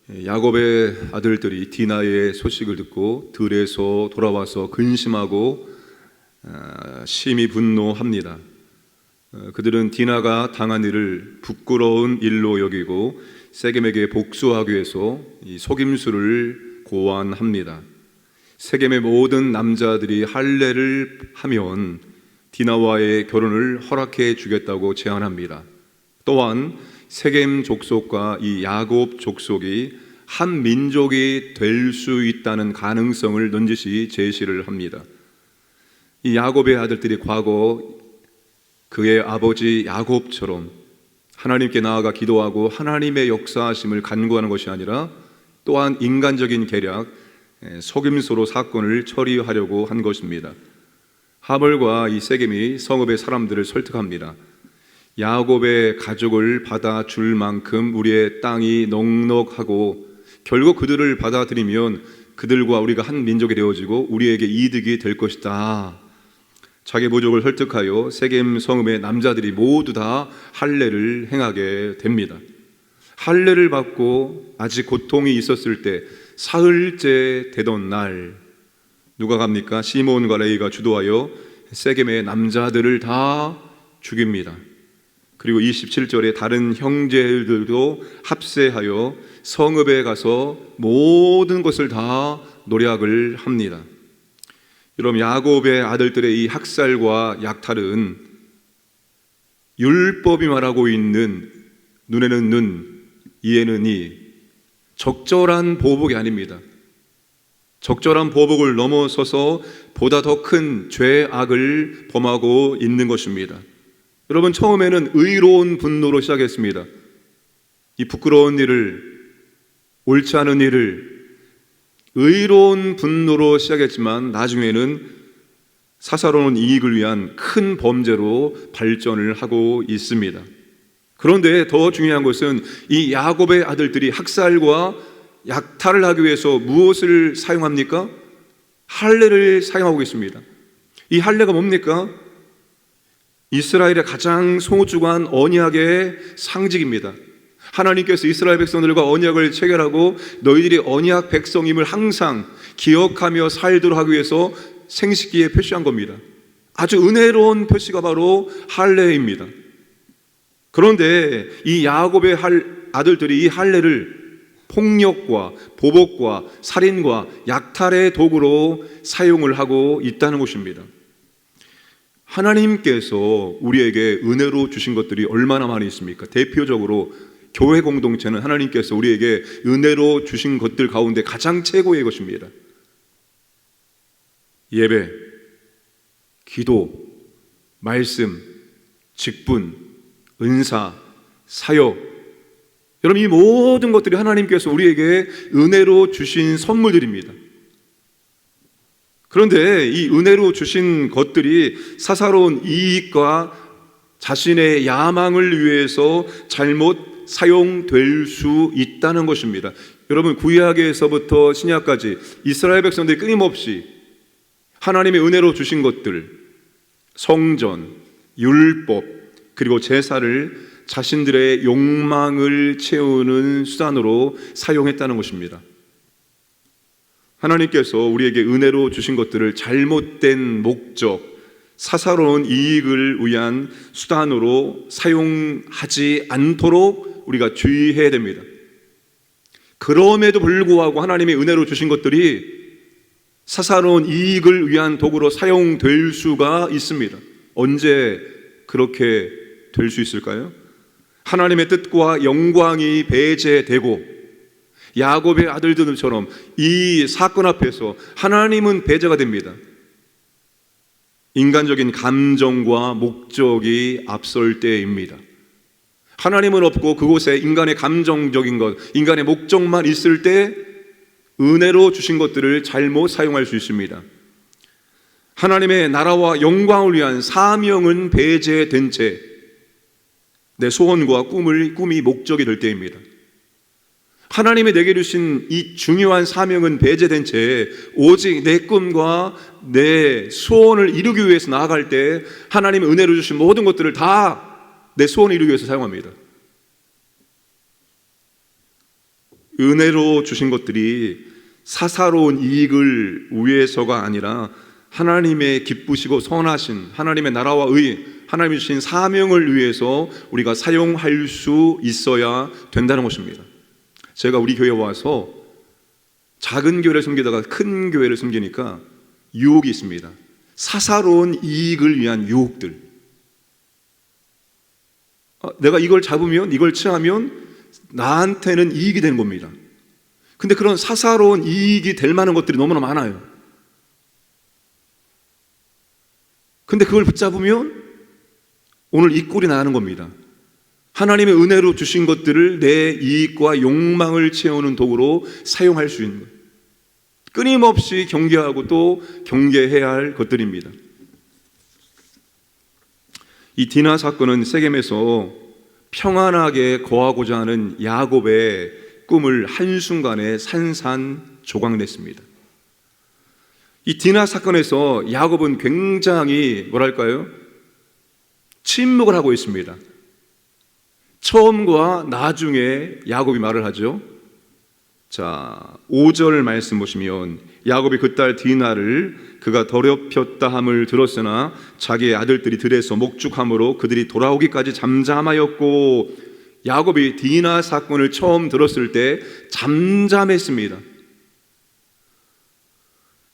야곱의 아들들이 디나의 소식을 듣고 들에서 돌아와서 근심하고 심히 분노합니다. 그들은 디나가 당한 일을 부끄러운 일로 여기고 세겜에게 복수하기 위해서 이 속임수를 고안합니다. 세겜의 모든 남자들이 할례를 하면 디나와의 결혼을 허락해 주겠다고 제안합니다. 또한 세겜 족속과 이 야곱 족속이 한 민족이 될 수 있다는 가능성을 넌지시 제시를 합니다. 이 야곱의 아들들이 과거 그의 아버지 야곱처럼 하나님께 나아가 기도하고 하나님의 역사하심을 간구하는 것이 아니라 또한 인간적인 계략, 속임수로 사건을 처리하려고 한 것입니다. 하물과 이 세겜이 성읍의 사람들을 설득합니다. 야곱의 가족을 받아줄 만큼 우리의 땅이 넉넉하고 결국 그들을 받아들이면 그들과 우리가 한 민족이 되어지고 우리에게 이득이 될 것이다. 자기 부족을 설득하여 세겜 성읍의 남자들이 모두 다 할례를 행하게 됩니다. 할례를 받고 아직 고통이 있었을 때 사흘째 되던 날 누가 갑니까? 시몬과 레위가 주도하여 세겜의 남자들을 다 죽입니다. 그리고 27절에 다른 형제들도 합세하여 성읍에 가서 모든 것을 다 노략을 합니다. 여러분, 야곱의 아들들의 이 학살과 약탈은 율법이 말하고 있는 눈에는 눈, 이에는 이 적절한 보복이 아닙니다. 적절한 보복을 넘어서서 보다 더 큰 죄악을 범하고 있는 것입니다. 여러분, 처음에는 의로운 분노로 시작했습니다. 이 부끄러운 일을, 옳지 않은 일을 의로운 분노로 시작했지만 나중에는 사사로운 이익을 위한 큰 범죄로 발전을 하고 있습니다. 그런데 더 중요한 것은 이 야곱의 아들들이 학살과 약탈을 하기 위해서 무엇을 사용합니까? 할례를 사용하고 있습니다. 이 할례가 뭡니까? 이스라엘의 가장 소중한 언약의 상징입니다. 하나님께서 이스라엘 백성들과 언약을 체결하고 너희들이 언약 백성임을 항상 기억하며 살도록 하기 위해서 생식기에 표시한 겁니다. 아주 은혜로운 표시가 바로 할례입니다. 그런데 이 야곱의 아들들이 이 할례를 폭력과 보복과 살인과 약탈의 도구로 사용을 하고 있다는 것입니다. 하나님께서 우리에게 은혜로 주신 것들이 얼마나 많이 있습니까? 대표적으로 교회 공동체는 하나님께서 우리에게 은혜로 주신 것들 가운데 가장 최고의 것입니다. 예배, 기도, 말씀, 직분, 은사, 사역, 여러분, 이 모든 것들이 하나님께서 우리에게 은혜로 주신 선물들입니다. 그런데 이 은혜로 주신 것들이 사사로운 이익과 자신의 야망을 위해서 잘못 사용될 수 있다는 것입니다. 여러분, 구약에서부터 신약까지 이스라엘 백성들이 끊임없이 하나님의 은혜로 주신 것들, 성전, 율법, 그리고 제사를 자신들의 욕망을 채우는 수단으로 사용했다는 것입니다. 하나님께서 우리에게 은혜로 주신 것들을 잘못된 목적, 사사로운 이익을 위한 수단으로 사용하지 않도록 우리가 주의해야 됩니다. 그럼에도 불구하고 하나님의 은혜로 주신 것들이 사사로운 이익을 위한 도구로 사용될 수가 있습니다. 언제 그렇게 될 수 있을까요? 하나님의 뜻과 영광이 배제되고 야곱의 아들들처럼 이 사건 앞에서 하나님은 배제가 됩니다. 인간적인 감정과 목적이 앞설 때입니다. 하나님은 없고 그곳에 인간의 감정적인 것, 인간의 목적만 있을 때 은혜로 주신 것들을 잘못 사용할 수 있습니다. 하나님의 나라와 영광을 위한 사명은 배제된 채 내 소원과 꿈이 목적이 될 때입니다. 하나님이 내게 주신 이 중요한 사명은 배제된 채 오직 내 꿈과 내 소원을 이루기 위해서 나아갈 때 하나님의 은혜로 주신 모든 것들을 다 내 소원을 이루기 위해서 사용합니다. 은혜로 주신 것들이 사사로운 이익을 위해서가 아니라 하나님의 기쁘시고 선하신 하나님의 나라와 의, 하나님이 주신 사명을 위해서 우리가 사용할 수 있어야 된다는 것입니다. 제가 우리 교회에 와서 작은 교회를 섬기다가 큰 교회를 섬기니까 유혹이 있습니다. 사사로운 이익을 위한 유혹들. 내가 이걸 잡으면, 이걸 취하면 나한테는 이익이 되는 겁니다. 근데 그런 사사로운 이익이 될 만한 것들이 너무나 많아요. 근데 그걸 붙잡으면 오늘 이 꼴이 나는 겁니다. 하나님의 은혜로 주신 것들을 내 이익과 욕망을 채우는 도구로 사용할 수 있는 것. 끊임없이 경계하고 또 경계해야 할 것들입니다. 이 디나 사건은 세겜에서 평안하게 거하고자 하는 야곱의 꿈을 한순간에 산산조각냈습니다. 이 디나 사건에서 야곱은 굉장히 뭐랄까요? 침묵을 하고 있습니다. 처음과 나중에 야곱이 말을 하죠. 자, 5절 말씀 보시면 야곱이 그 딸 디나를 그가 더럽혔다 함을 들었으나 자기의 아들들이 들에서 목축함으로 그들이 돌아오기까지 잠잠하였고, 야곱이 디나 사건을 처음 들었을 때 잠잠했습니다.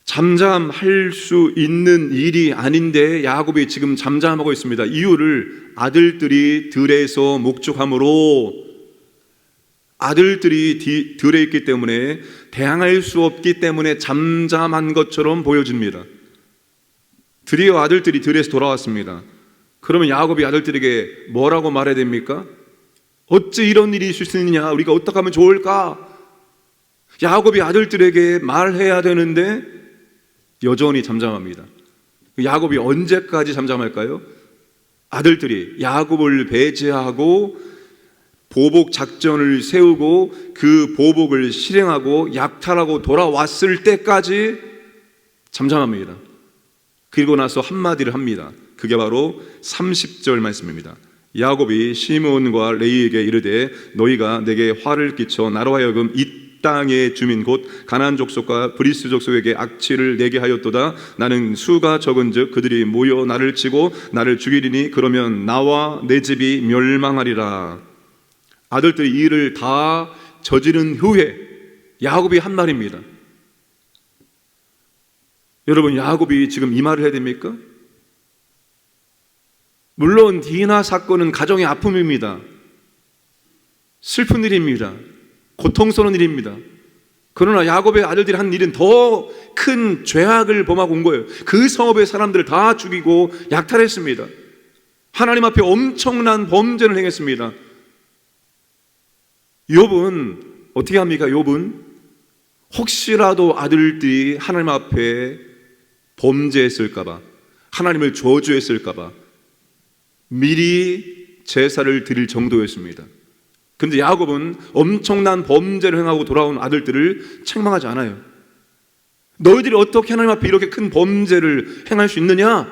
잠잠할 수 있는 일이 아닌데 야곱이 지금 잠잠하고 있습니다. 이유를 아들들이 들에서 목축함으로, 아들들이 들에 있기 때문에 대항할 수 없기 때문에 잠잠한 것처럼 보여집니다. 드디어 아들들이 들에서 돌아왔습니다. 그러면 야곱이 아들들에게 뭐라고 말해야 됩니까? 어찌 이런 일이 있을 수 있느냐, 우리가 어떻게 하면 좋을까? 야곱이 아들들에게 말해야 되는데 여전히 잠잠합니다. 야곱이 언제까지 잠잠할까요? 아들들이 야곱을 배제하고 보복 작전을 세우고 그 보복을 실행하고 약탈하고 돌아왔을 때까지 잠잠합니다. 그리고 나서 한마디를 합니다. 그게 바로 30절 말씀입니다. 야곱이 시므온과 레위에게 이르되 너희가 내게 화를 끼쳐 나로 하여금 이 땅의 주민 곧 가나안 족속과 브리스 족속에게 악취를 내게 하였도다. 나는 수가 적은즉 그들이 모여 나를 치고 나를 죽이리니 그러면 나와 내 집이 멸망하리라. 아들들이 이 일을 다 저지른 후에 야곱이 한 말입니다. 여러분, 야곱이 지금 이 말을 해야 됩니까? 물론 디나 사건은 가정의 아픔입니다. 슬픈 일입니다. 고통스러운 일입니다. 그러나 야곱의 아들들이 한 일은 더 큰 죄악을 범하고 온 거예요. 그 성읍의 사람들을 다 죽이고 약탈했습니다. 하나님 앞에 엄청난 범죄를 행했습니다. 욥은 어떻게 합니까? 욥은 혹시라도 아들들이 하나님 앞에 범죄했을까봐, 하나님을 저주했을까봐 미리 제사를 드릴 정도였습니다. 그런데 야곱은 엄청난 범죄를 행하고 돌아온 아들들을 책망하지 않아요. 너희들이 어떻게 하나님 앞에 이렇게 큰 범죄를 행할 수 있느냐?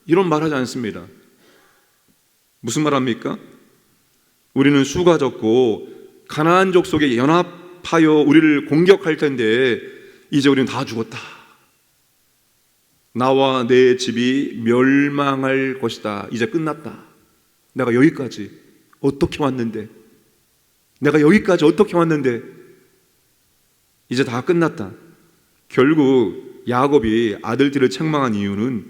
이런 말하지 않습니다. 무슨 말합니까? 우리는 수가 적고 가나안 족속에 연합하여 우리를 공격할 텐데 이제 우리는 다 죽었다. 나와 내 집이 멸망할 것이다. 이제 끝났다. 내가 여기까지 어떻게 왔는데, 내가 여기까지 어떻게 왔는데 이제 다 끝났다. 결국 야곱이 아들들을 책망한 이유는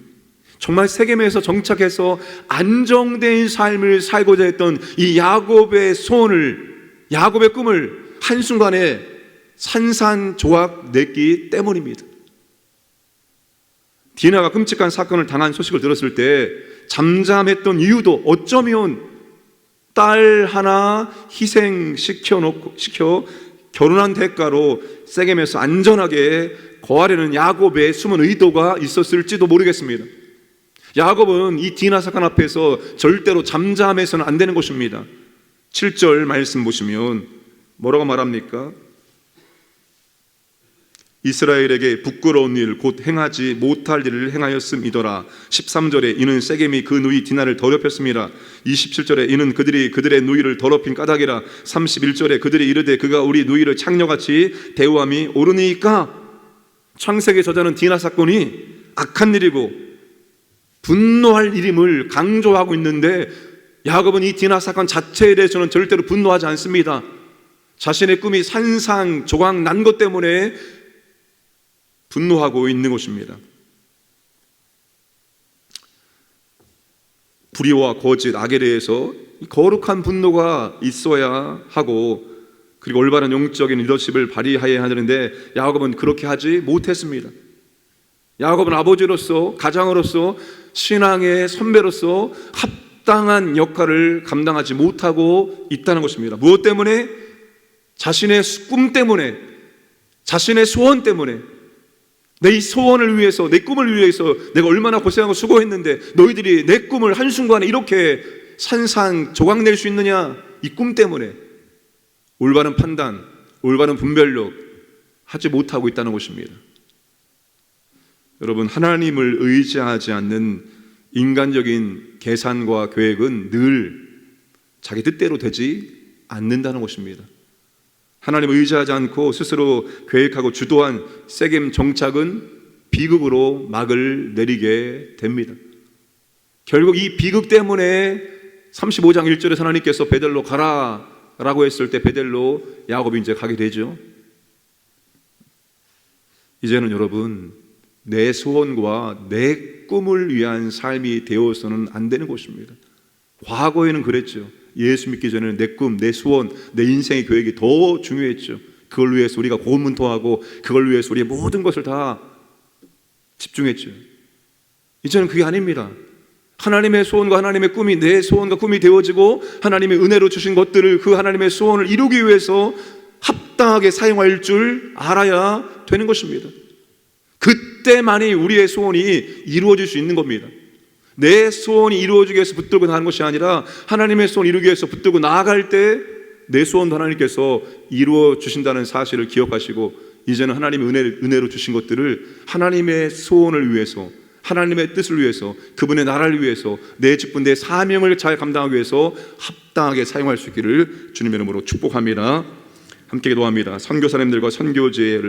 정말 세겜에서 정착해서 안정된 삶을 살고자 했던 이 야곱의 소원을, 야곱의 꿈을 한순간에 산산조각 냈기 때문입니다. 디나가 끔찍한 사건을 당한 소식을 들었을 때 잠잠했던 이유도 어쩌면 딸 하나 희생시켜 결혼한 대가로 세겜에서 안전하게 거하려는 야곱의 숨은 의도가 있었을지도 모르겠습니다. 야곱은 이 디나 사건 앞에서 절대로 잠잠해서는 안 되는 것입니다. 7절 말씀 보시면 뭐라고 말합니까? 이스라엘에게 부끄러운 일 곧 행하지 못할 일을 행하였음이더라. 13절에 이는 세겜이 그 누이 디나를 더럽혔습니다. 27절에 이는 그들이 그들의 누이를 더럽힌 까닭이라. 31절에 그들이 이르되 그가 우리 누이를 창녀같이 대우함이 옳으니까. 창세기 저자는 디나 사건이 악한 일이고 분노할 일임을 강조하고 있는데, 야곱은 이 디나 사건 자체에 대해서는 절대로 분노하지 않습니다. 자신의 꿈이 산상조각 난 것 때문에 분노하고 있는 것입니다. 불의와 거짓, 악에 대해서 거룩한 분노가 있어야 하고, 그리고 올바른 영적인 리더십을 발휘해야 하는데 야곱은 그렇게 하지 못했습니다. 야곱은 아버지로서, 가장으로서, 신앙의 선배로서 합당한 역할을 감당하지 못하고 있다는 것입니다. 무엇 때문에? 자신의 꿈 때문에, 자신의 소원 때문에. 내 소원을 위해서, 내 꿈을 위해서 내가 얼마나 고생하고 수고했는데 너희들이 내 꿈을 한순간에 이렇게 산산조각낼 수 있느냐? 이 꿈 때문에 올바른 판단, 올바른 분별력 하지 못하고 있다는 것입니다. 여러분, 하나님을 의지하지 않는 인간적인 계산과 계획은 늘 자기 뜻대로 되지 않는다는 것입니다. 하나님을 의지하지 않고 스스로 계획하고 주도한 세겜 정착은 비극으로 막을 내리게 됩니다. 결국 이 비극 때문에 35장 1절에 하나님께서 베델로 가라 라고 했을 때 베델로 야곱이 이제 가게 되죠. 이제는 여러분, 내 소원과 내 꿈을 위한 삶이 되어서는 안 되는 것입니다. 과거에는 그랬죠. 예수 믿기 전에는 내 꿈, 내 소원, 내 인생의 계획이 더 중요했죠. 그걸 위해서 우리가 고군분투하고 그걸 위해서 우리의 모든 것을 다 집중했죠. 이제는 그게 아닙니다. 하나님의 소원과 하나님의 꿈이 내 소원과 꿈이 되어지고 하나님의 은혜로 주신 것들을, 그 하나님의 소원을 이루기 위해서 합당하게 사용할 줄 알아야 되는 것입니다. 그때만이 우리의 소원이 이루어질 수 있는 겁니다. 내 소원이 이루어지기 위해서 붙들고 나가는 것이 아니라 하나님의 소원 이루기 위해서 붙들고 나아갈 때 내 소원도 하나님께서 이루어 주신다는 사실을 기억하시고, 이제는 하나님의 은혜로 주신 것들을 하나님의 소원을 위해서, 하나님의 뜻을 위해서, 그분의 나라를 위해서, 내 직분, 내 사명을 잘 감당하기 위해서 합당하게 사용할 수 있기를 주님의 이름으로 축복합니다. 함께 기도합니다. 선교사님들과 선교지의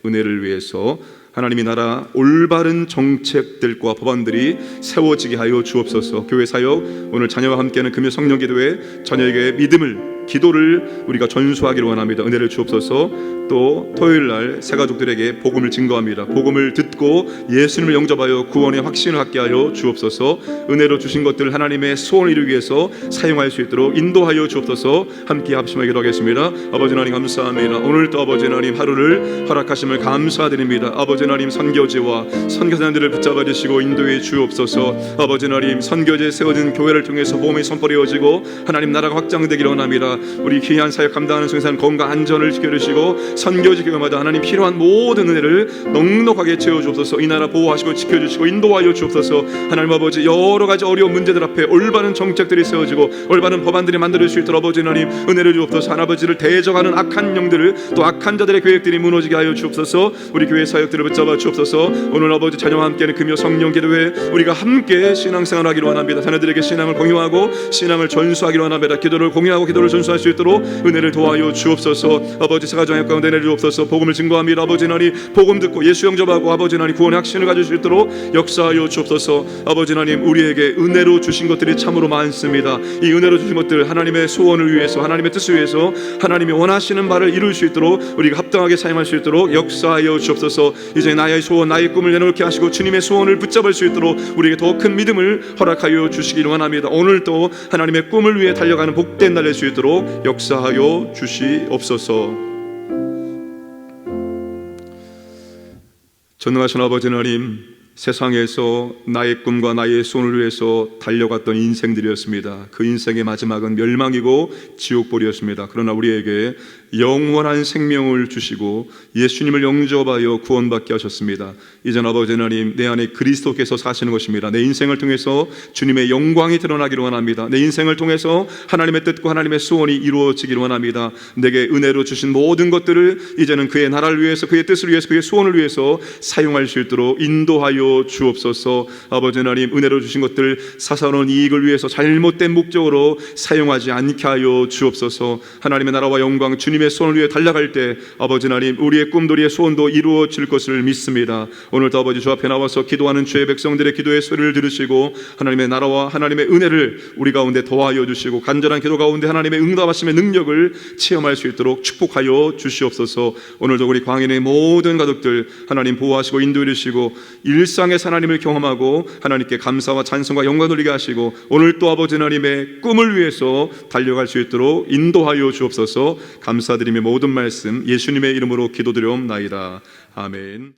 은혜를 위해서 하나님의 나라 올바른 정책들과 법안들이 세워지게 하여 주옵소서. 교회 사역, 오늘 자녀와 함께하는 금요 성령 기도회, 자녀에게 믿음을, 기도를 우리가 전수하기를 원합니다. 은혜를 주옵소서. 또 토요일 날 새가족들에게 복음을 증거합니다. 복음을 듣고 예수님을 영접하여 구원의 확신을 갖게 하여 주옵소서. 은혜로 주신 것들 하나님의 소원을 이루기 위해서 사용할 수 있도록 인도하여 주옵소서. 함께 합심하게 기도하겠습니다. 아버지 하나님 감사합니다. 오늘도 아버지 하나님 하루를 허락하심을 감사드립니다. 아버지 하나님 선교지와 선교사님들을 붙잡아 주시고 인도해 주옵소서. 아버지 하나님 선교지에 세워진 교회를 통해서 복음이 선포되어지고 하나님 나라가 확장되기를 원합니다. 우리 귀한 사역 감당하는 성사는 건강 안전을 지켜주시고 선교지 교회마다 하나님 필요한 모든 은혜를 넉넉하게 채워주옵소서. 이 나라 보호하시고 지켜주시고 인도하여 주옵소서. 하나님 아버지, 여러 가지 어려운 문제들 앞에 올바른 정책들이 세워지고 올바른 법안들이 만들어질 수 있도록 아버지 하나님 은혜를 주옵소서. 하나님아버지를 대적하는 악한 영들을, 또 악한 자들의 계획들이 무너지게 하여 주옵소서. 우리 교회 사역들을 붙잡아 주옵소서. 오늘 아버지 자녀와 함께하는 금요 성령 기도회 우리가 함께 신앙생활 하기를 원합니다. 자녀들에게 신앙을 공유하고 신앙을 전수하기를 원합니다. 기도를 공유하고 기도를 전수할 수 있도록 은혜를 도와여 주옵소서. 아버지 사가정의 가운데 은혜를 주옵소서. 복음을 증거합니다. 아버지 하나님 복음 듣고 예수 영접하고 아버지 하나님 구원의 확신을 가질 수 있도록 역사하여 주옵소서. 아버지 하나님 우리에게 은혜로 주신 것들이 참으로 많습니다. 이 은혜로 주신 것들 하나님의 소원을 위해서, 하나님의 뜻을 위해서, 하나님이 원하시는 바를 이룰 수 있도록 우리가 합당하게 사용할 수 있도록 역사하여 주옵소서. 이제 나의 소원, 나의 꿈을 내놓게 하시고 주님의 소원을 붙잡을 수 있도록 우리에게 더 큰 믿음을 허락하여 주시기를 원합니다. 오늘도 하나님의 꿈을 위해 달려가는 복된 날 될 수 있도록 역사하여 주시옵소서. 전능하신 아버지 하나님, 세상에서 나의 꿈과 나의 소원을 위해서 달려갔던 인생들이었습니다. 그 인생의 마지막은 멸망이고 지옥불이었습니다. 그러나 우리에게 영원한 생명을 주시고 예수님을 영접하여 구원받게 하셨습니다. 이전 아버지 하나님, 내 안에 그리스도께서 사시는 것입니다. 내 인생을 통해서 주님의 영광이 드러나기를 원합니다. 내 인생을 통해서 하나님의 뜻과 하나님의 소원이 이루어지기를 원합니다. 내게 은혜로 주신 모든 것들을 이제는 그의 나라를 위해서, 그의 뜻을 위해서, 그의 소원을 위해서 사용할 수 있도록 인도하여 주옵소서. 아버지 하나님, 은혜로 주신 것들 사사로운 이익을 위해서 잘못된 목적으로 사용하지 않게 하여 주옵소서. 하나님의 나라와 영광, 주님의 소원을 위해 달려갈 때 아버지 하나님, 우리의 꿈도 우리의 소원도 이루어질 것을 믿습니다. 오늘도 아버지 주 앞에 나와서 기도하는 주의 백성들의 기도의 소리를 들으시고 하나님의 나라와 하나님의 은혜를 우리 가운데 더하여 주시고 간절한 기도 가운데 하나님의 응답하심의 능력을 체험할 수 있도록 축복하여 주시옵소서. 오늘도 우리 광인의 모든 가족들 하나님 보호하시고 인도해 주시고 일상의 하나님을 경험하고 하나님께 감사와 찬송과 영광 돌리게 하시고 오늘 또 아버지 하나님의 꿈을 위해서 달려갈 수 있도록 인도하여 주옵소서. 감사드리며 모든 말씀 예수님의 이름으로 기도드려옵나이다. 아멘.